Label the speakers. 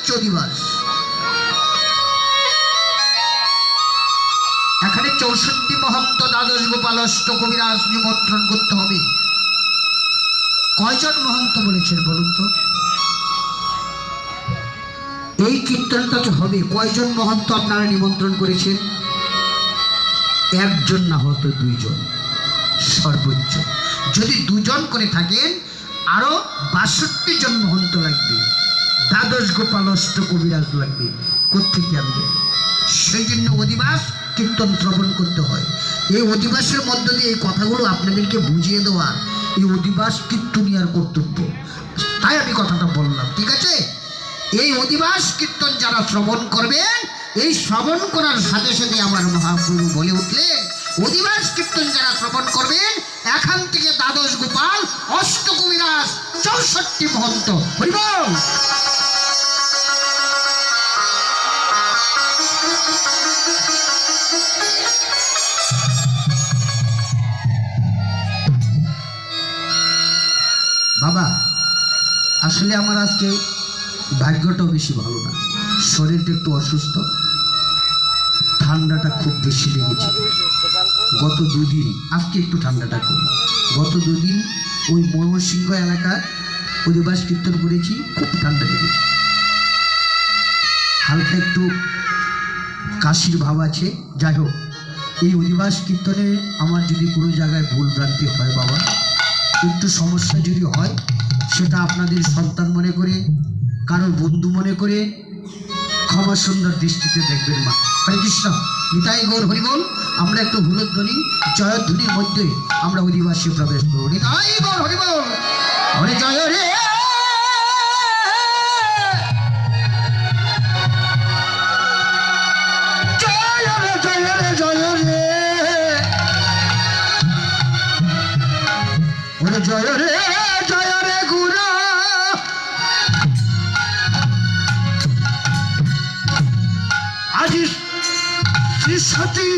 Speaker 1: হচ্ছে অধিবাস। এখানে 64 মহন্ত, দ্বাদশ গোপাল, অষ্ট কবিরাজ নিমন্ত্রণ করতে হবে। কয়জন মহন্ত বলেছেন বলুন তো? এই কীর্তনটা তো হবে, কয়জন মহন্ত আপনারা নিমন্ত্রণ করেছেন? একজন না হতো দুইজন সর্বোচ্চ। যদি দুজন করে থাকেন আরো 62 জন মহন্ত লাগবে, দ্বাদশ গোপাল, অষ্ট কবিরাজ লাগবে। কোত্থেকে আনবে? সেই জন্য অধিবাস কীর্তন শ্রবণ করতে হয়। এই অধিবাসের মধ্য দিয়ে এই কথাগুলো আপনাদেরকে বুঝিয়ে দেওয়া এই অধিবাস কীর্তনিয়ার কর্তব্য। তাই আমি কথাটা বললাম, ঠিক আছে? এই অধিবাস কীর্তন যারা শ্রবণ করবেন, এই শ্রবণ করার সাথে সাথে আমার মহাপ্রভু বলে উঠলেন, অধিবাস কীর্তন যারা শ্রবণ করবেন, এখান থেকে দ্বাদশ গোপাল, অষ্ট কবিরাজ, 64 মহন্ত। হরি বল। বাবা, আসলে আমার আজকে ভাগ্যটাও বেশি ভালো না, শরীরটা একটু অসুস্থ, ঠান্ডাটা খুব বেশি লেগেছে গত দুদিন। আজকে একটু ঠান্ডাটা কম, গত দুদিন ওই ময়মনসিংহ এলাকায় অধিবাস কীর্তন করেছি, খুব ঠান্ডা লেগেছে, হালকা একটু কাশির ভাব আছে। যাই হোক, এই অধিবাস কীর্তনে আমার যদি কোনো জায়গায় ভুল ভ্রান্তি হয় বাবা, একটু সমস্যা যদি হয়, সেটা আপনাদের সন্তান মনে করে, কারো বন্ধু মনে করে ক্ষমা সুন্দর দৃষ্টিতে দেখবেন মা। হরে কৃষ্ণ, নিতাই গৌর হরিবল। আমরা একটু হুলধ্বনি, জয়ধ্বনির মধ্যে আমরা অধিবাসে প্রবেশ করব। নিতাই গৌর হরিবল। হরে জয় রে, জয় রে, জয় রে, জয় রে, ওরে জয় রে, জয় রে গুরু। আজি শ্রী সতী